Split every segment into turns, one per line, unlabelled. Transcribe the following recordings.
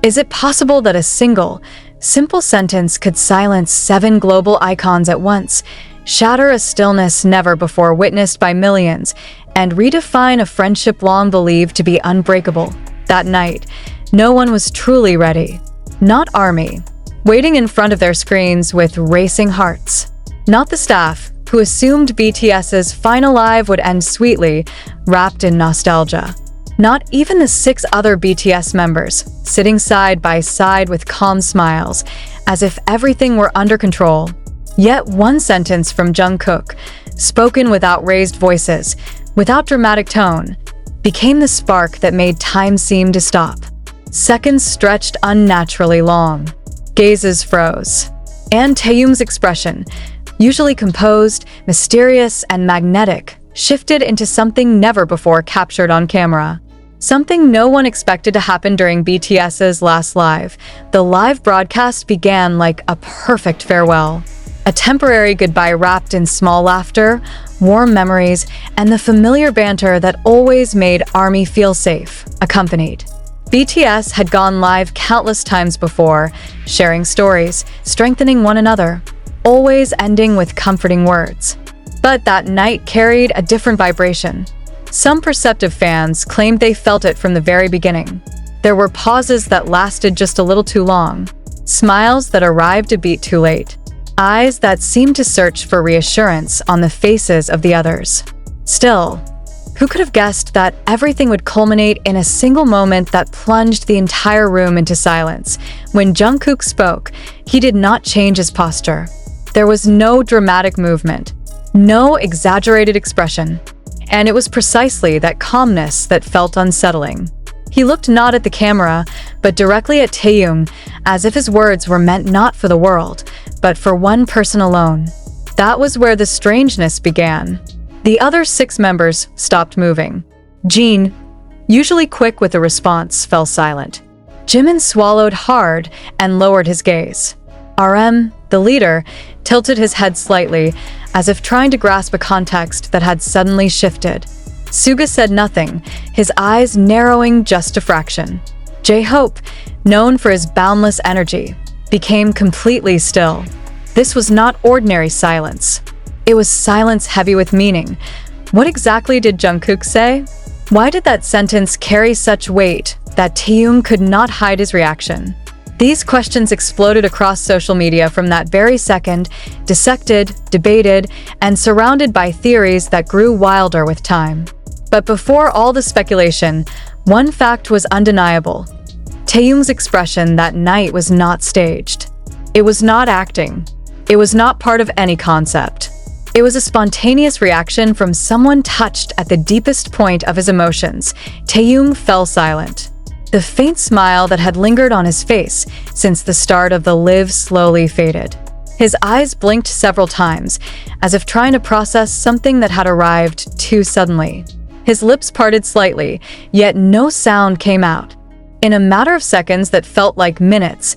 Is it possible that a single, simple sentence could silence 7 global icons at once, shatter a stillness never before witnessed by millions, and redefine a friendship long believed to be unbreakable? That night, no one was truly ready. Not ARMY, waiting in front of their screens with racing hearts. Not the staff, who assumed BTS's final live would end sweetly, wrapped in nostalgia. Not even the 6 other BTS members, sitting side by side with calm smiles, as if everything were under control. Yet one sentence from JUNGKOOK, spoken without raised voices, without dramatic tone, became the spark that made time seem to stop. Seconds stretched unnaturally long. Gazes froze. And Taehyung's expression, usually composed, mysterious, and magnetic, shifted into something never before captured on camera. Something no one expected to happen during BTS's last live. The live broadcast began like a perfect farewell. A temporary goodbye wrapped in small laughter, warm memories, and the familiar banter that always made ARMY feel safe, accompanied. BTS had gone live countless times before, sharing stories, strengthening one another, always ending with comforting words. But that night carried a different vibration. Some perceptive fans claimed they felt it from the very beginning. There were pauses that lasted just a little too long, smiles that arrived a beat too late, eyes that seemed to search for reassurance on the faces of the others. Still, who could have guessed that everything would culminate in a single moment that plunged the entire room into silence? When JUNGKOOK spoke, he did not change his posture. There was no dramatic movement, no exaggerated expression, and it was precisely that calmness that felt unsettling. He looked not at the camera, but directly at Taehyung, as if his words were meant not for the world, but for one person alone. That was where the strangeness began. The other 6 members stopped moving. Jin, usually quick with a response, fell silent. Jimin swallowed hard and lowered his gaze. RM, the leader, tilted his head slightly, as if trying to grasp a context that had suddenly shifted. Suga said nothing, his eyes narrowing just a fraction. J-Hope, known for his boundless energy, became completely still. This was not ordinary silence. It was silence heavy with meaning. What exactly did JUNGKOOK say? Why did that sentence carry such weight that Taehyung could not hide his reaction? These questions exploded across social media from that very second, dissected, debated, and surrounded by theories that grew wilder with time. But before all the speculation, one fact was undeniable. Taehyung's expression that night was not staged. It was not acting. It was not part of any concept. It was a spontaneous reaction from someone touched at the deepest point of his emotions. Taehyung fell silent. The faint smile that had lingered on his face since the start of the live slowly faded. His eyes blinked several times, as if trying to process something that had arrived too suddenly. His lips parted slightly, yet no sound came out. In a matter of seconds that felt like minutes,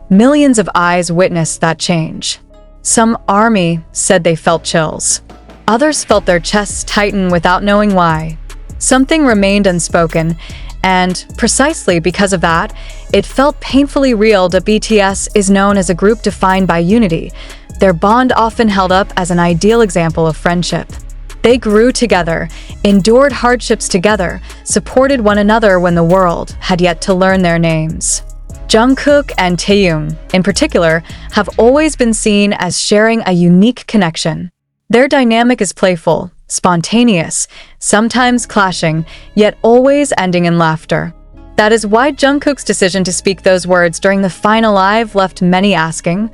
millions of eyes witnessed that change. Some ARMY said they felt chills. Others felt their chests tighten without knowing why. Something remained unspoken, and precisely because of that, it felt painfully real that BTS is known as a group defined by unity, their bond often held up as an ideal example of friendship. They grew together, endured hardships together, supported one another when the world had yet to learn their names. JUNGKOOK and Taehyung, in particular, have always been seen as sharing a unique connection. Their dynamic is playful, spontaneous, sometimes clashing, yet always ending in laughter. That is why JUNGKOOK's decision to speak those words during the final live left many asking,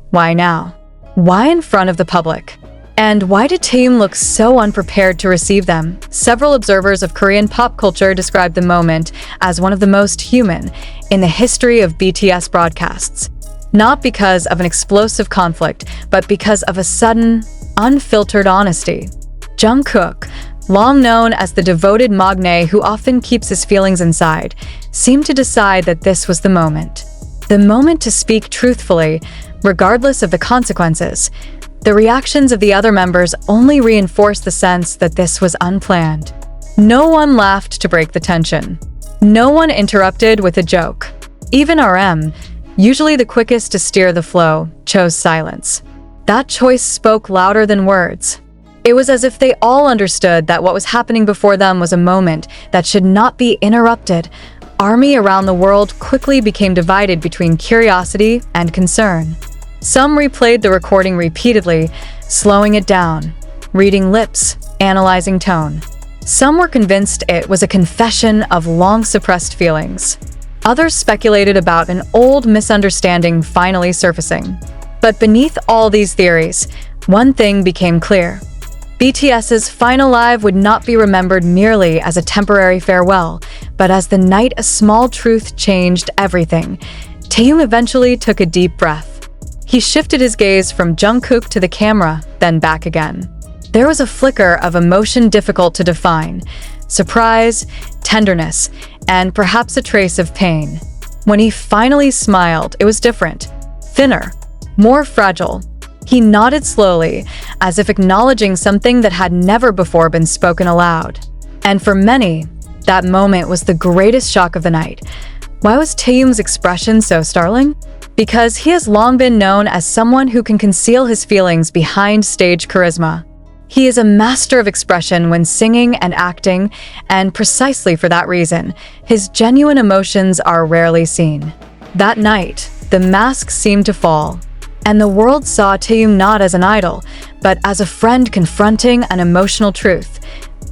why now? Why in front of the public? And why did Taehyung look so unprepared to receive them? Several observers of Korean pop culture described the moment as one of the most human in the history of BTS broadcasts. Not because of an explosive conflict, but because of a sudden, unfiltered honesty. JUNGKOOK, long known as the devoted magne who often keeps his feelings inside, seemed to decide that this was the moment. The moment to speak truthfully, regardless of the consequences. The reactions of the other members only reinforced the sense that this was unplanned. No one laughed to break the tension. No one interrupted with a joke. Even RM, usually the quickest to steer the flow, chose silence. That choice spoke louder than words. It was as if they all understood that what was happening before them was a moment that should not be interrupted. Army around the world quickly became divided between curiosity and concern. Some replayed the recording repeatedly, slowing it down, reading lips, analyzing tone. Some were convinced it was a confession of long-suppressed feelings. Others speculated about an old misunderstanding finally surfacing. But beneath all these theories, one thing became clear. BTS's final live would not be remembered merely as a temporary farewell, but as the night a small truth changed everything. Taehyung eventually took a deep breath. He shifted his gaze from JUNGKOOK to the camera, then back again. There was a flicker of emotion difficult to define: surprise, tenderness, and perhaps a trace of pain. When he finally smiled, it was different, thinner, more fragile. He nodded slowly, as if acknowledging something that had never before been spoken aloud. And for many, that moment was the greatest shock of the night. Why was Taehyung's expression so startling? Because he has long been known as someone who can conceal his feelings behind stage charisma. He is a master of expression when singing and acting, and precisely for that reason, his genuine emotions are rarely seen. That night, the mask seemed to fall, and the world saw Taehyung not as an idol, but as a friend confronting an emotional truth.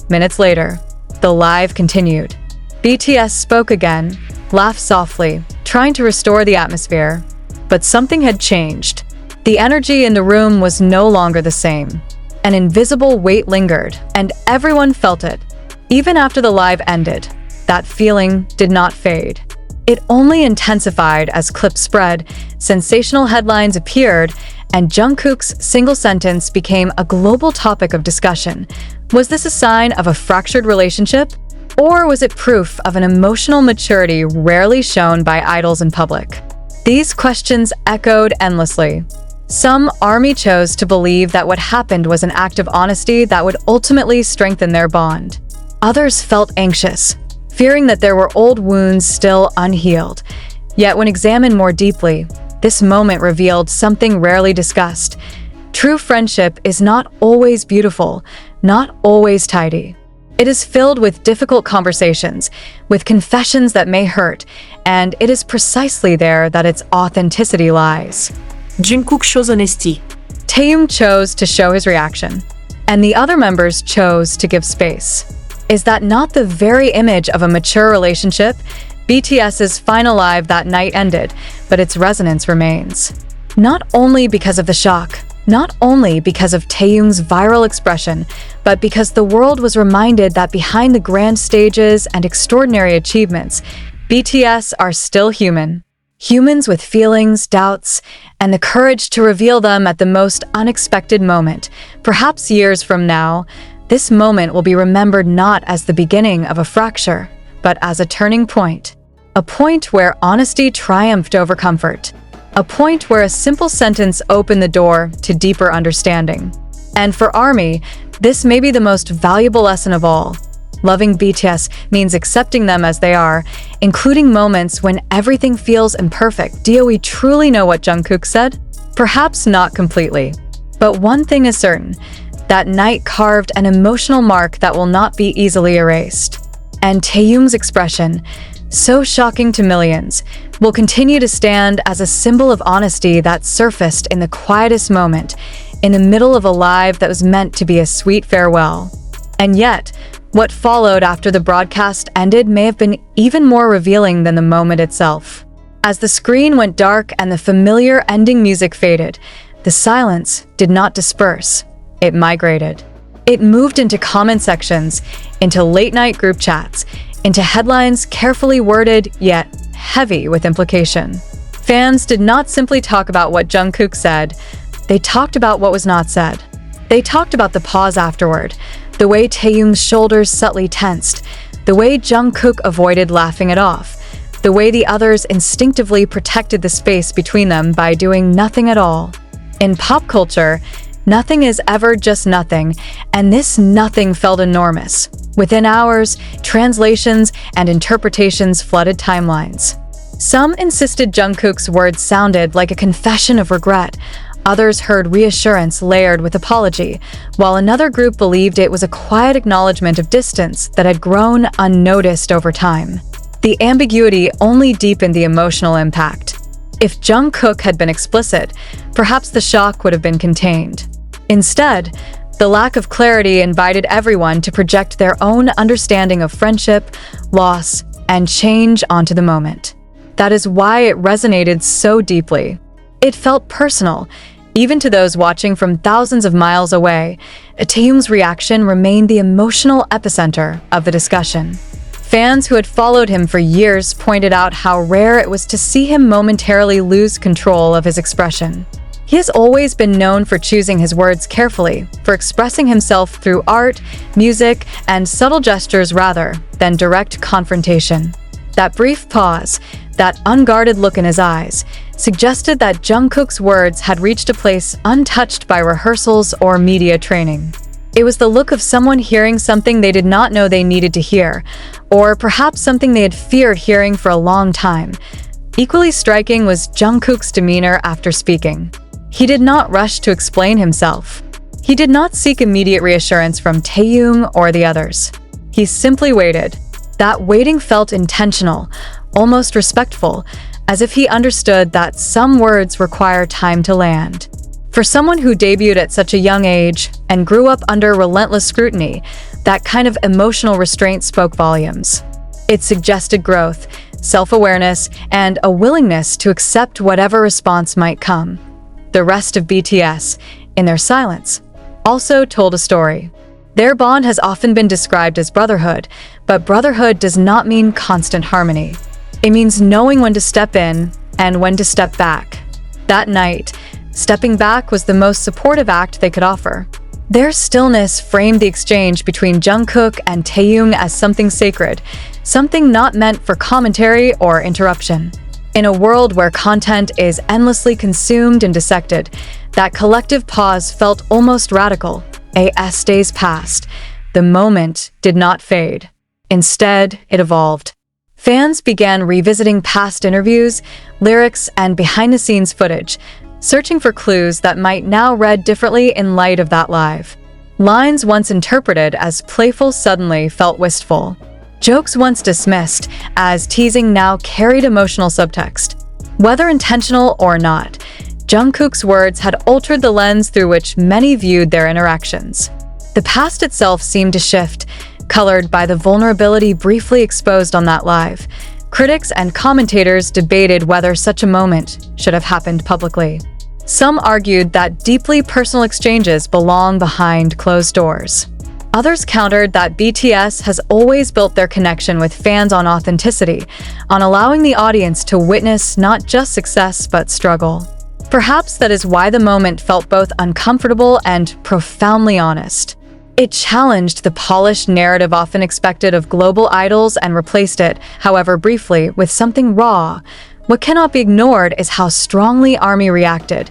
Minutes later, the live continued. BTS spoke again, laughed softly, trying to restore the atmosphere. But something had changed. The energy in the room was no longer the same. An invisible weight lingered, and everyone felt it. Even after the live ended, that feeling did not fade. It only intensified as clips spread, sensational headlines appeared, and JUNGKOOK's single sentence became a global topic of discussion. Was this a sign of a fractured relationship? Or was it proof of an emotional maturity rarely shown by idols in public? These questions echoed endlessly. Some ARMY chose to believe that what happened was an act of honesty that would ultimately strengthen their bond. Others felt anxious, fearing that there were old wounds still unhealed. Yet when examined more deeply, this moment revealed something rarely discussed. True friendship is not always beautiful, not always tidy. It is filled with difficult conversations, with confessions that may hurt, and it is precisely there that its authenticity lies.
JUNGKOOK shows honesty.
Taehyung chose to show his reaction, and the other members chose to give space. Is that not the very image of a mature relationship? BTS's final live that night ended, but its resonance remains. Not only because of the shock, not only because of Taehyung's viral expression, but because the world was reminded that behind the grand stages and extraordinary achievements, BTS are still human. Humans with feelings, doubts, and the courage to reveal them at the most unexpected moment. Perhaps years from now, this moment will be remembered not as the beginning of a fracture, but as a turning point. A point where honesty triumphed over comfort. A point where a simple sentence opened the door to deeper understanding. And for ARMY, this may be the most valuable lesson of all. Loving BTS means accepting them as they are, including moments when everything feels imperfect. Do we truly know what JUNGKOOK said? Perhaps not completely. But one thing is certain, that night carved an emotional mark that will not be easily erased. And Taehyung's expression, so shocking to millions, will continue to stand as a symbol of honesty that surfaced in the quietest moment, in the middle of a live that was meant to be a sweet farewell. And yet, what followed after the broadcast ended may have been even more revealing than the moment itself. As the screen went dark and the familiar ending music faded, the silence did not disperse. It migrated. It moved into comment sections, into late-night group chats, into headlines carefully worded yet heavy with implication. Fans did not simply talk about what JUNGKOOK said, they talked about what was not said. They talked about the pause afterward, the way Taehyung's shoulders subtly tensed, the way JUNGKOOK avoided laughing it off, the way the others instinctively protected the space between them by doing nothing at all. In pop culture, nothing is ever just nothing, and this nothing felt enormous. Within hours, translations and interpretations flooded timelines. Some insisted Jungkook's words sounded like a confession of regret. Others heard reassurance layered with apology, while another group believed it was a quiet acknowledgement of distance that had grown unnoticed over time. The ambiguity only deepened the emotional impact. If Jungkook had been explicit, perhaps the shock would have been contained. Instead, the lack of clarity invited everyone to project their own understanding of friendship, loss, and change onto the moment. That is why it resonated so deeply. It felt personal, even to those watching from thousands of miles away. Taehyung's reaction remained the emotional epicenter of the discussion. Fans who had followed him for years pointed out how rare it was to see him momentarily lose control of his expression. He has always been known for choosing his words carefully, for expressing himself through art, music, and subtle gestures rather than direct confrontation. That brief pause, that unguarded look in his eyes, suggested that Jungkook's words had reached a place untouched by rehearsals or media training. It was the look of someone hearing something they did not know they needed to hear, or perhaps something they had feared hearing for a long time. Equally striking was Jungkook's demeanor after speaking. He did not rush to explain himself. He did not seek immediate reassurance from Taehyung or the others. He simply waited. That waiting felt intentional, almost respectful, as if he understood that some words require time to land. For someone who debuted at such a young age and grew up under relentless scrutiny, that kind of emotional restraint spoke volumes. It suggested growth, self-awareness, and a willingness to accept whatever response might come. The rest of BTS, in their silence, also told a story. Their bond has often been described as brotherhood, but brotherhood does not mean constant harmony. It means knowing when to step in and when to step back. That night, stepping back was the most supportive act they could offer. Their stillness framed the exchange between Jungkook and Taehyung as something sacred, something not meant for commentary or interruption. In a world where content is endlessly consumed and dissected, that collective pause felt almost radical. As days passed, the moment did not fade. Instead, it evolved. Fans began revisiting past interviews, lyrics, and behind-the-scenes footage, searching for clues that might now read differently in light of that live. Lines once interpreted as playful suddenly felt wistful. Jokes once dismissed as teasing now carried emotional subtext. Whether intentional or not, Jungkook's words had altered the lens through which many viewed their interactions. The past itself seemed to shift, colored by the vulnerability briefly exposed on that live. Critics and commentators debated whether such a moment should have happened publicly. Some argued that deeply personal exchanges belong behind closed doors. Others countered that BTS has always built their connection with fans on authenticity, on allowing the audience to witness not just success but struggle. Perhaps that is why the moment felt both uncomfortable and profoundly honest. It challenged the polished narrative often expected of global idols and replaced it, however briefly, with something raw. What cannot be ignored is how strongly ARMY reacted,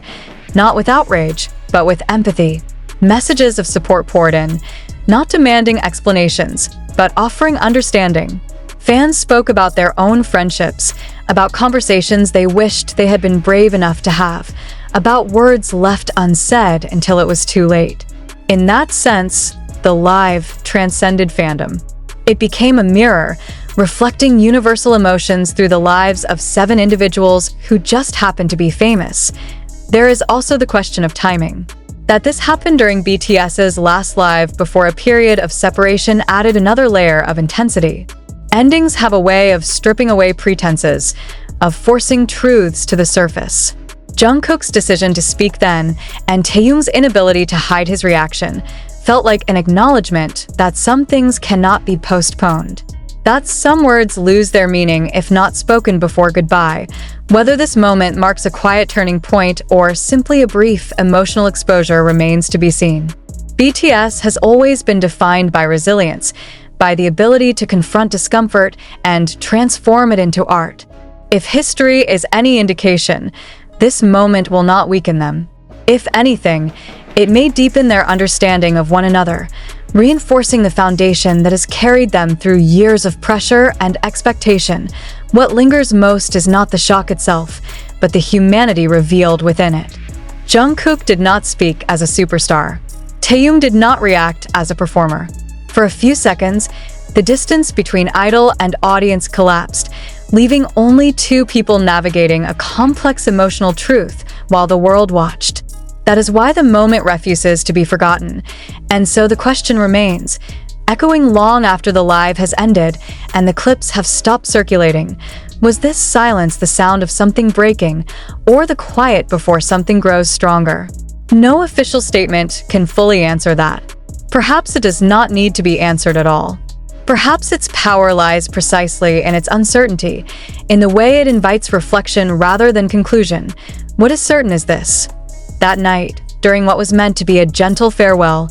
not with outrage, but with empathy. Messages of support poured in, not demanding explanations, but offering understanding. Fans spoke about their own friendships, about conversations they wished they had been brave enough to have, about words left unsaid until it was too late. In that sense, the live transcended fandom. It became a mirror, reflecting universal emotions through the lives of 7 individuals who just happened to be famous. There is also the question of timing. That this happened during BTS's last live before a period of separation added another layer of intensity. Endings have a way of stripping away pretenses, of forcing truths to the surface. Jungkook's decision to speak then, and Taehyung's inability to hide his reaction, felt like an acknowledgement that some things cannot be postponed. That some words lose their meaning if not spoken before goodbye. Whether this moment marks a quiet turning point or simply a brief emotional exposure remains to be seen. BTS has always been defined by resilience, by the ability to confront discomfort and transform it into art. If history is any indication, this moment will not weaken them. If anything, it may deepen their understanding of one another, reinforcing the foundation that has carried them through years of pressure and expectation. What lingers most is not the shock itself, but the humanity revealed within it. JUNGKOOK did not speak as a superstar. Taehyung did not react as a performer. For a few seconds, the distance between idol and audience collapsed, leaving only two people navigating a complex emotional truth while the world watched. That is why the moment refuses to be forgotten, and so the question remains, echoing long after the live has ended and the clips have stopped circulating. Was this silence the sound of something breaking, or the quiet before something grows stronger? No official statement can fully answer that. Perhaps it does not need to be answered at all. Perhaps its power lies precisely in its uncertainty, in the way it invites reflection rather than conclusion. What is certain is this: that night, during what was meant to be a gentle farewell,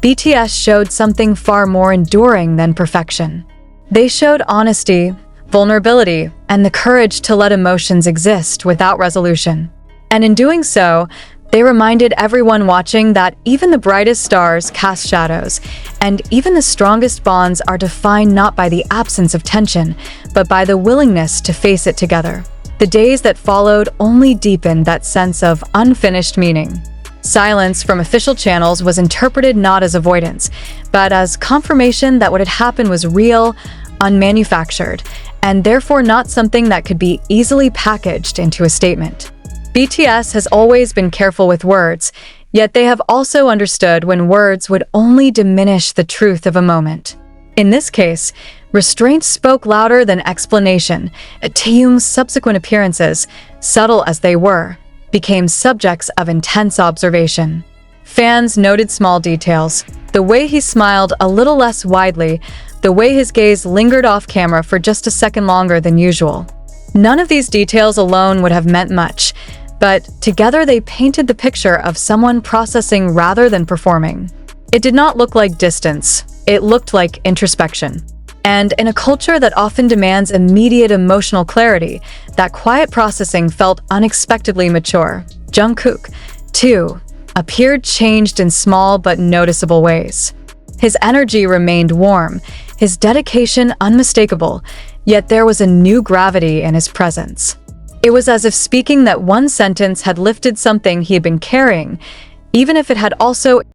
BTS showed something far more enduring than perfection. They showed honesty, vulnerability, and the courage to let emotions exist without resolution. And in doing so, they reminded everyone watching that even the brightest stars cast shadows, and even the strongest bonds are defined not by the absence of tension, but by the willingness to face it together. The days that followed only deepened that sense of unfinished meaning. Silence from official channels was interpreted not as avoidance, but as confirmation that what had happened was real, unmanufactured, and therefore not something that could be easily packaged into a statement. BTS has always been careful with words, yet they have also understood when words would only diminish the truth of a moment. In this case, restraint spoke louder than explanation. Taehyung's subsequent appearances, subtle as they were, became subjects of intense observation. Fans noted small details, the way he smiled a little less widely, the way his gaze lingered off camera for just a second longer than usual. None of these details alone would have meant much, but together they painted the picture of someone processing rather than performing. It did not look like distance, it looked like introspection. And in a culture that often demands immediate emotional clarity, that quiet processing felt unexpectedly mature. JUNGKOOK, too, appeared changed in small but noticeable ways. His energy remained warm, his dedication unmistakable, yet there was a new gravity in his presence. It was as if speaking that one sentence had lifted something he had been carrying, even if it had also